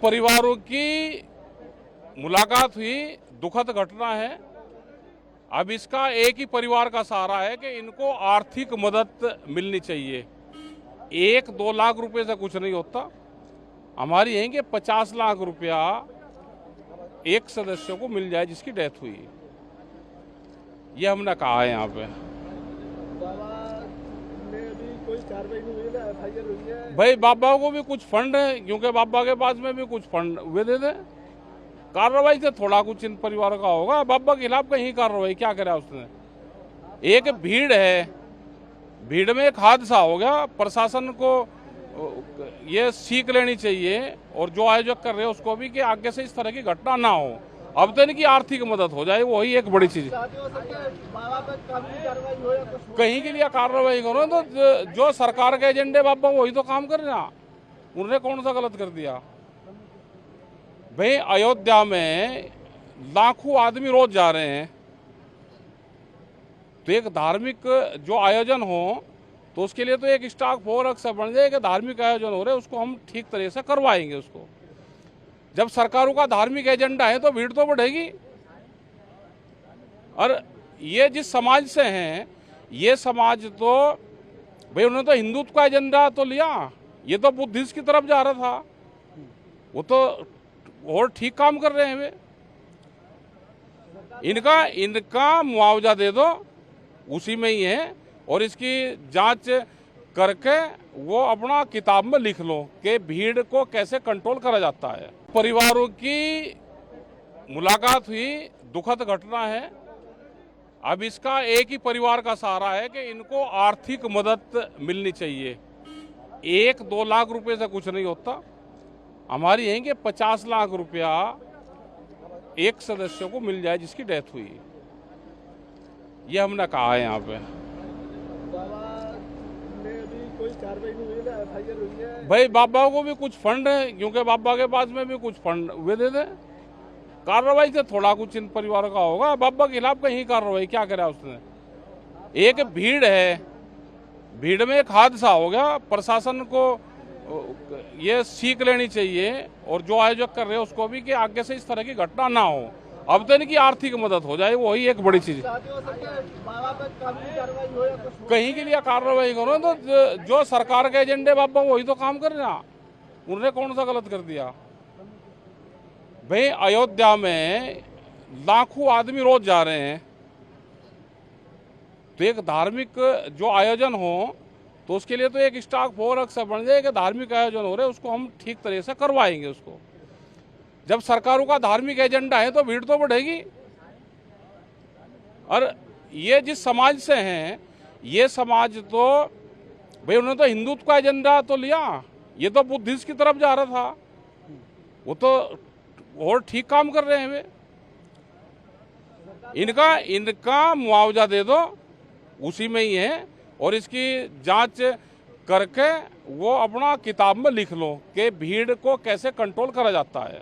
परिवारों की मुलाकात हुई, दुखद घटना है। अब इसका एक ही परिवार का सहारा है कि इनको आर्थिक मदद मिलनी चाहिए। 1-2 लाख रुपए से कुछ नहीं होता। हमारी है कि 50 लाख रुपया एक सदस्य को मिल जाए जिसकी डेथ हुई। ये हमने कहा है यहाँ पे। कोई कार्रवाई नहीं हुई है, एफआईआर हुई है? भाई बाबा को भी कुछ फंड है, क्योंकि बाबा के पास में भी कुछ फंड वे दे दे। कार्रवाई से थोड़ा कुछ इन परिवारों का होगा। बाबा के खिलाफ कहीं कार्रवाई क्या करा उसने? एक भीड़ है, भीड़ में एक हादसा हो गया। प्रशासन को ये सीख लेनी चाहिए और जो आयोजक कर रहे हैं उसको भी कि आगे से इस तरह की घटना ना हो। अब तो इनकी आर्थिक मदद हो जाए, वही एक बड़ी चीज। कहीं के लिए कार्रवाई करो तो जो सरकार के एजेंडे बाबा वही तो काम कर रहे हैं। उन्होंने कौन सा गलत कर दिया? भाई अयोध्या में लाखों आदमी रोज जा रहे हैं, तो एक धार्मिक जो आयोजन हो तो उसके लिए तो एक स्टॉक फोर्स से बन जाए कि धार्मिक आयोजन हो रहे हैं, उसको हम ठीक तरह से करवाएंगे। उसको जब सरकारों का धार्मिक एजेंडा है तो भीड़ तो बढ़ेगी। और ये जिस समाज से हैं, ये समाज तो भाई उन्होंने तो हिंदुत्व का एजेंडा तो लिया, ये तो बुद्धिस्ट की तरफ जा रहा था। वो तो और ठीक काम कर रहे हैं वे। इनका मुआवजा दे दो, उसी में ही है। और इसकी जांच करके वो अपना किताब में लिख लो कि भीड़ को कैसे कंट्रोल करा जाता है। परिवारों की मुलाकात हुई, दुखद घटना है। अब इसका एक ही परिवार का सहारा है कि इनको आर्थिक मदद मिलनी चाहिए। 1-2 लाख रुपए से कुछ नहीं होता। हमारी है कि 50 लाख रुपया एक सदस्य को मिल जाए जिसकी डेथ हुई। ये हमने कहा है यहाँ पे। कोई कार्रवाई नहीं हुई है, एफआईआर हुई है? भाई बाबा को भी कुछ फंड है, क्योंकि बाबा के पास में भी कुछ फंड वे दे दे। कार्रवाई से थोड़ा कुछ इन परिवारों का होगा। बाबा के खिलाफ कहीं कार्रवाई क्या करा उसने? एक भीड़ है, भीड़ में एक हादसा हो गया। प्रशासन को ये सीख लेनी चाहिए और जो आयोजक कर रहे हैं उसको भी कि आगे से इस तरह की घटना ना हो। अब तो इनकी आर्थिक मदद हो जाए, वही एक बड़ी चीज। कहीं के लिए कार्रवाई करो तो जो सरकार के एजेंडे बाबा वही तो काम कर रहे हैं। उन्होंने कौन सा गलत कर दिया? भाई अयोध्या में लाखों आदमी रोज जा रहे हैं, तो एक धार्मिक जो आयोजन हो तो उसके लिए तो एक स्टॉक फोर्स से बन जाए कि धार्मिक आयोजन हो रहे हैं, उसको हम ठीक तरह से करवाएंगे। उसको जब सरकारों का धार्मिक एजेंडा है तो भीड़ तो बढ़ेगी। और ये जिस समाज से हैं, ये समाज तो भाई उन्होंने तो हिंदुत्व का एजेंडा तो लिया, ये तो बुद्धिस्ट की तरफ जा रहा था। वो तो और ठीक काम कर रहे हैं वे। इनका मुआवजा दे दो, उसी में ही है। और इसकी जांच करके वो अपना किताब में लिख लो कि भीड़ को कैसे कंट्रोल करा जाता है।